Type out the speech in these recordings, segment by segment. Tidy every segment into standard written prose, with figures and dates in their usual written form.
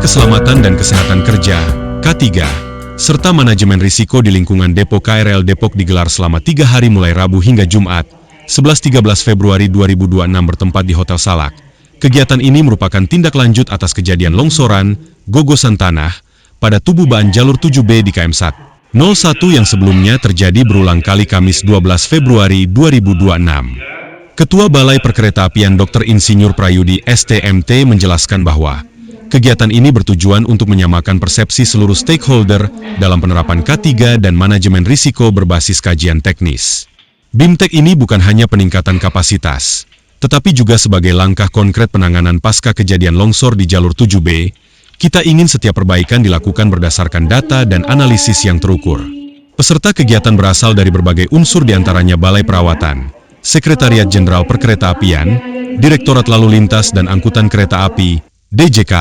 Keselamatan dan Kesehatan Kerja, K3, serta Manajemen Risiko di Lingkungan Depo KRL Depok digelar selama 3 hari mulai Rabu hingga Jumat, 11-13 Februari 2026 bertempat di Hotel Salak. Kegiatan ini merupakan tindak lanjut atas kejadian longsoran, gogosan tanah, pada tubuh baan jalur 7B di KM 01 yang sebelumnya terjadi berulang kali Kamis 12 Februari 2026. Ketua Balai Perkeretaapian Dr. Insinyur Prayudi STMT menjelaskan bahwa kegiatan ini bertujuan untuk menyamakan persepsi seluruh stakeholder dalam penerapan K3 dan manajemen risiko berbasis kajian teknis. BIMTEK ini bukan hanya peningkatan kapasitas, tetapi juga sebagai langkah konkret penanganan pasca kejadian longsor di jalur 7B. Kita ingin setiap perbaikan dilakukan berdasarkan data dan analisis yang terukur. Peserta kegiatan berasal dari berbagai unsur diantaranya Balai Perawatan, Sekretariat Jenderal Perkeretaapian, Direktorat Lalu Lintas dan Angkutan Kereta Api, DJK,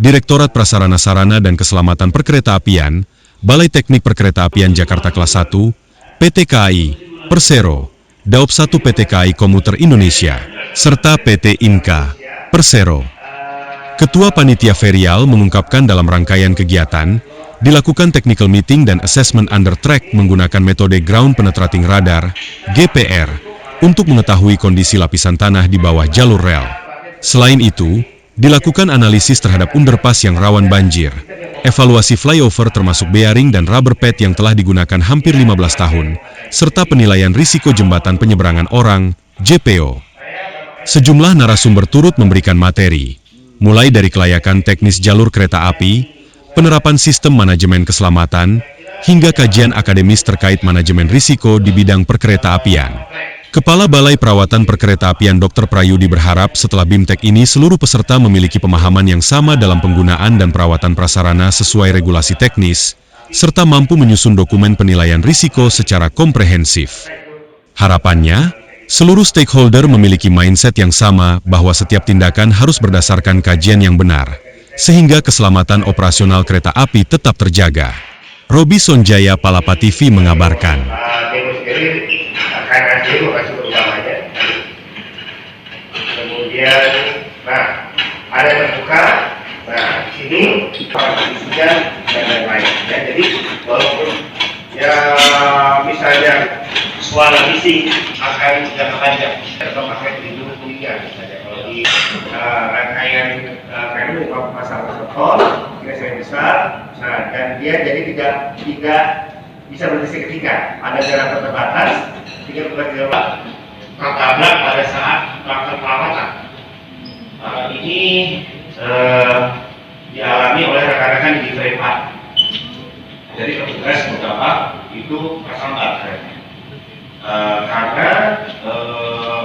Direktorat Prasarana-Sarana dan Keselamatan Perkeretaapian, Balai Teknik Perkeretaapian Jakarta Kelas 1, PT KAI, Persero, Daop 1 PT KAI Komuter Indonesia, serta PT Inka, Persero. Ketua Panitia Ferial mengungkapkan dalam rangkaian kegiatan, dilakukan technical meeting dan assessment under track menggunakan metode ground penetrating radar, GPR, untuk mengetahui kondisi lapisan tanah di bawah jalur rel. Selain itu, dilakukan analisis terhadap underpass yang rawan banjir, evaluasi flyover termasuk bearing dan rubber pad yang telah digunakan hampir 15 tahun, serta penilaian risiko jembatan penyeberangan orang, JPO. Sejumlah narasumber turut memberikan materi, mulai dari kelayakan teknis jalur kereta api, penerapan sistem manajemen keselamatan, hingga kajian akademis terkait manajemen risiko di bidang perkeretaapian. Kepala Balai Perawatan Perkeretaapian Dr. Prayudi berharap setelah BIMTEK ini seluruh peserta memiliki pemahaman yang sama dalam penggunaan dan perawatan prasarana sesuai regulasi teknis, serta mampu menyusun dokumen penilaian risiko secara komprehensif. Harapannya, seluruh stakeholder memiliki mindset yang sama bahwa setiap tindakan harus berdasarkan kajian yang benar, sehingga keselamatan operasional kereta api tetap terjaga. Robi Sonjaya Palapa TV mengabarkan. Kemudian, ada yang terbuka, di sini isinya dan lain-lain. Ya, jadi walaupun ya misalnya suara bising akan jangka panjang, atau pakai pelindung kuliah misalnya. Kalau di rangkaian rem masalah protokol, tidak sangat besar, dan dia jadi tidak bisa berhenti seketika. Ada jarak terbatas, 30 km tertabrak pada saat melakukan perawatan. Ini dialami oleh rekan-rekan di frame 4. Jadi petugas beberapa itu tersambar karena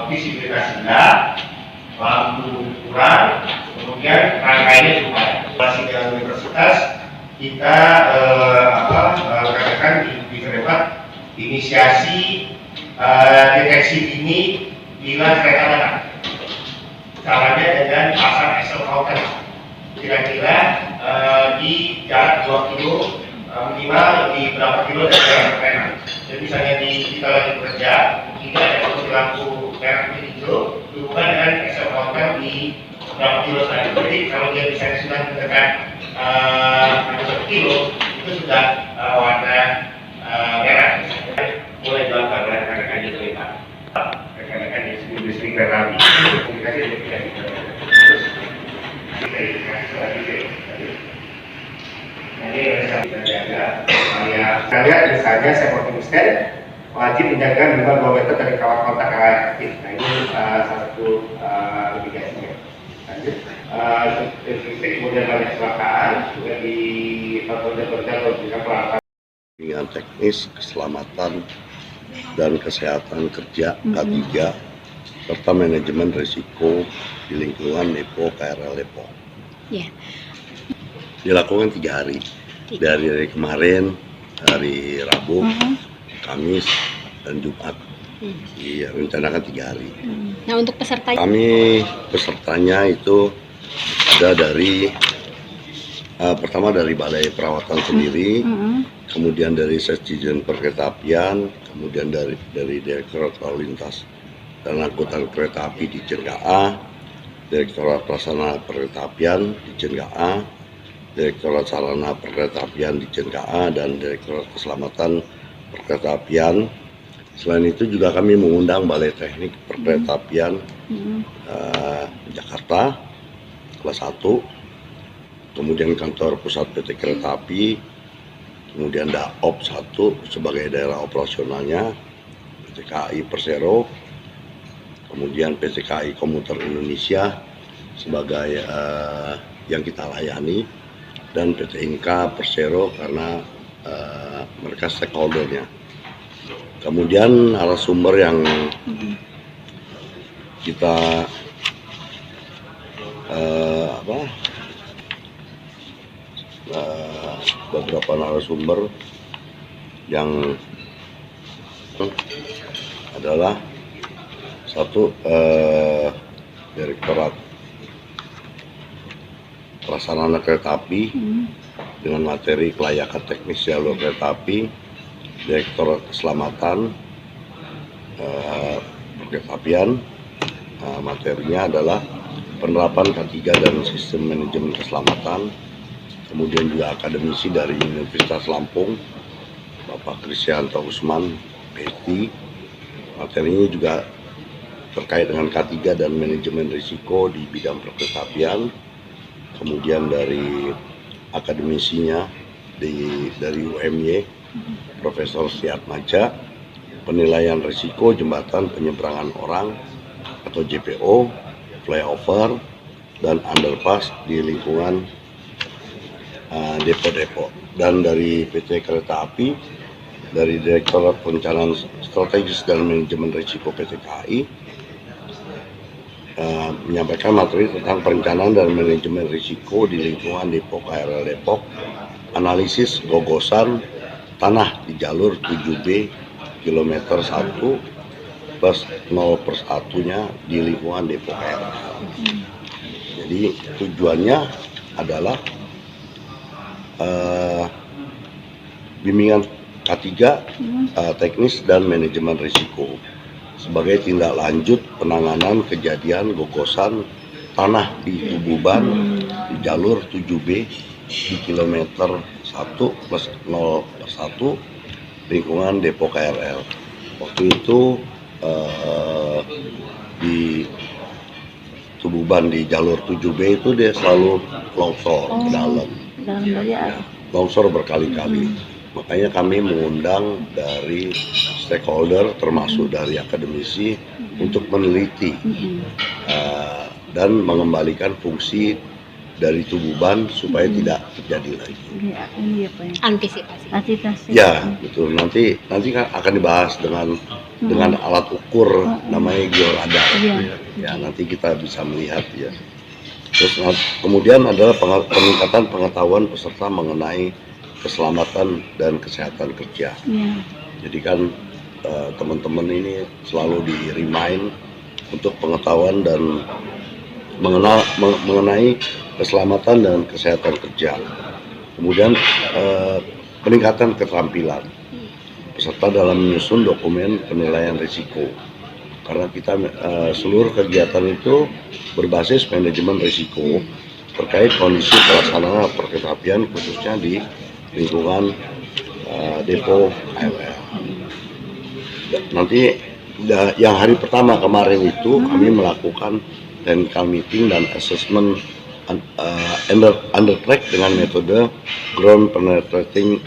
visibilitas rendah, lampu kurang, kemudian rangkaiannya juga. Masih dengan universitas kita rekan-rekan di frame 4 inisiasi deteksi dini bila kereta datang. Caranya dengan pasang Excel counter. Kira-kira di jarak 2 kilo minimal di berapa kilo dari jarak kereta. Jadi misalnya kita lagi bekerja, kita ada lampu merah putih hijau, hubungan dengan Excel counter di berapa kilo saja. Jadi kalau dia misalnya sudah mendekat 1 kilo, itu sudah warna merah. Mulai dilakukan oleh rekan-rekan di terlibat, rekan-rekan di industri kereta api, komunikasi dengan kita. Terus kita ini kita jaga supaya kalian misalnya saya mau tuliskan wajib menjaga minimal 2 meter dari kawat kontak yang aktif. Nah ini salah satu mitigasinya. Lanjut, kemudian banyak kecelakaan juga di jalur juga pelanggaran dengan teknis keselamatan dan kesehatan kerja K3 serta manajemen risiko di lingkungan Depo KRL Depok. Yeah. Dilakukan 3 hari dari kemarin, hari Rabu, Kamis, dan Jumat. Rencanakan 3 hari. Nah untuk peserta, kami pesertanya itu ada dari pertama dari Balai Perawatan sendiri, kemudian dari Sekjen Perkeretaapian, kemudian dari Direktorat Lalu Lintas dan Angkutan Kereta Api di JNKA, Direktorat Pelaksana Perkeretaapian di JNKA, Direktorat Sarana Perkeretaapian Ditjen KA dan Direktorat Keselamatan Perkeretaapian. Selain itu juga kami mengundang Balai Teknik Perkeretaapian Jakarta kelas 1, kemudian kantor pusat PT Kereta Api, kemudian Daop 1 sebagai daerah operasionalnya, PT KAI Persero, kemudian PT KAI Komuter Indonesia sebagai yang kita layani, dan PT Inka Persero karena mereka stakeholdernya. Kemudian narasumber yang kita beberapa narasumber yang adalah satu Direktorat Prasarana Kereta Api dengan materi kelayakan teknis jalur kereta api, Direktorat Keselamatan Perkeretaapian, materinya adalah penerapan K3 dan sistem manajemen keselamatan. Kemudian juga akademisi dari Universitas Lampung, Bapak Krisyanto Usman, PhD. Materinya juga terkait dengan K3 dan manajemen risiko di bidang perkeretaapian. Kemudian dari akademisinya dari UMY, Profesor Siatmaja, penilaian risiko jembatan penyeberangan orang atau JPO, flyover, dan underpass di lingkungan depo-depo. Dan dari PT Kereta Api, dari Direktorat Perencanaan Strategis dan Manajemen Risiko PT KAI, menyampaikan materi tentang perencanaan dan manajemen risiko di lingkungan Depo KRL Depok, analisis gogosan tanah di jalur 7B kilometer 1 plus 0/1-nya di lingkungan Depo KRL. Jadi tujuannya adalah bimbingan K3 teknis dan manajemen risiko sebagai tindak lanjut penanganan kejadian gogosan tanah di Tububan di jalur 7B di kilometer 1 plus 0/1 lingkungan Depo KRL. Waktu itu di Tububan di jalur 7B itu dia selalu longsor ke dalam. Longsor berkali-kali. Makanya kami mengundang dari stakeholder termasuk dari akademisi untuk meneliti dan mengembalikan fungsi dari Tububan supaya tidak terjadi lagi. Antisipasi. Ya, betul. Nanti akan dibahas dengan alat ukur namanya georadar. Ya, nanti kita bisa melihat ya. Terus kemudian adalah peningkatan pengetahuan peserta mengenai keselamatan dan kesehatan kerja. Jadi kan teman-teman ini selalu di-remind untuk pengetahuan dan mengenai keselamatan dan kesehatan kerja. Kemudian peningkatan keterampilan peserta dalam menyusun dokumen penilaian risiko. Karena kita seluruh kegiatan itu berbasis manajemen risiko terkait kondisi pelaksanaan perkeretaapian khususnya di lingkungan Depo KRL. Nanti yang hari pertama kemarin itu kami melakukan technical meeting dan assessment under track dengan metode ground penetrating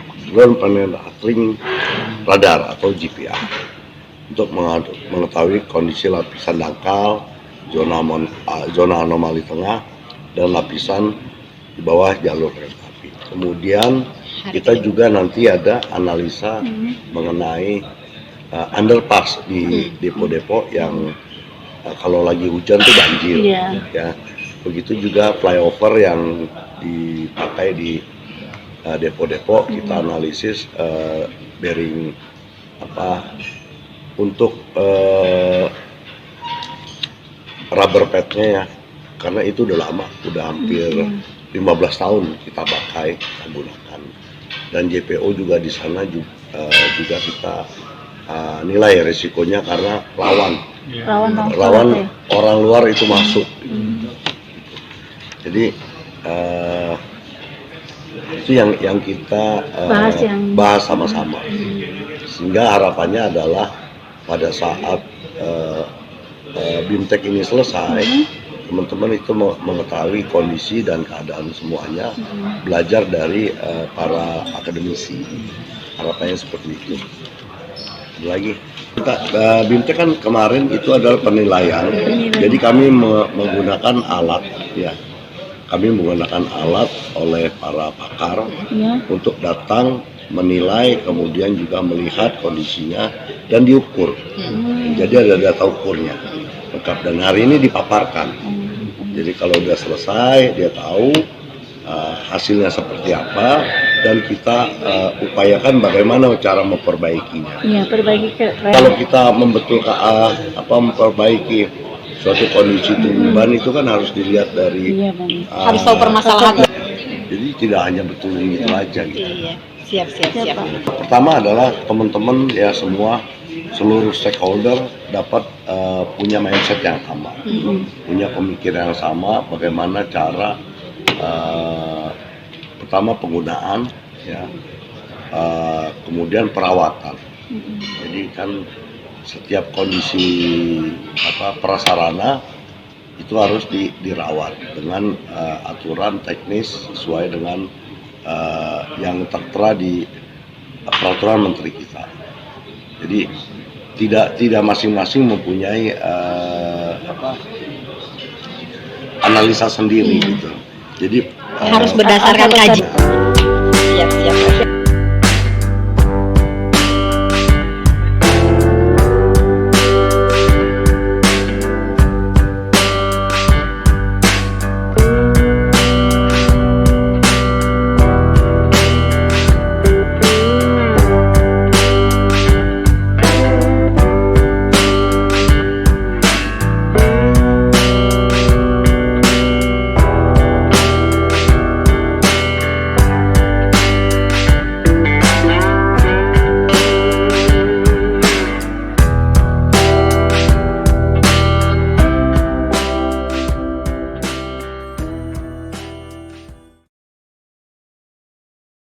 radar atau GPR untuk mengetahui kondisi lapisan dangkal, zona anomali tengah, dan lapisan di bawah jalur kereta api. Kemudian kita juga nanti ada analisa mengenai underpass di depo-depo yang kalau lagi hujan tuh banjir. Ya. Begitu juga flyover yang dipakai di depo-depo, kita analisis bearing untuk rubber padnya ya, karena itu udah lama, udah hampir 15 tahun kita gunakan. Dan JPO juga di sana juga kita nilai risikonya karena rawan orang luar itu masuk. Jadi Itu yang kita bahas sama-sama. Sehingga harapannya adalah pada saat BIMTEK ini selesai, teman-teman itu mengetahui kondisi dan keadaan semuanya, belajar dari para akademisi. Harapannya seperti itu. Ada lagi, BIMTEK kan kemarin itu adalah penilaian. Jadi kami menggunakan alat, ya. Kami menggunakan alat oleh para pakar untuk datang menilai, kemudian juga melihat kondisinya dan diukur. Jadi ada data ukurnya lengkap dan hari ini dipaparkan. Jadi kalau udah selesai dia tahu hasilnya seperti apa dan kita upayakan bagaimana cara memperbaikinya. Iya, Kalau kita memperbaiki suatu kondisi tumbuhan itu kan harus dilihat dari Harus tahu permasalahan. jadi tidak hanya betul itu aja gitu. Iya. Siap. Pertama adalah teman-teman ya semua seluruh stakeholder dapat punya mindset yang sama, punya pemikiran yang sama bagaimana cara pertama penggunaan ya, kemudian perawatan. Jadi kan setiap kondisi prasarana itu harus dirawat dengan aturan teknis sesuai dengan yang tertera di peraturan menteri kita. Jadi tidak masing-masing mempunyai analisa sendiri gitu. Jadi Harus berdasarkan kajian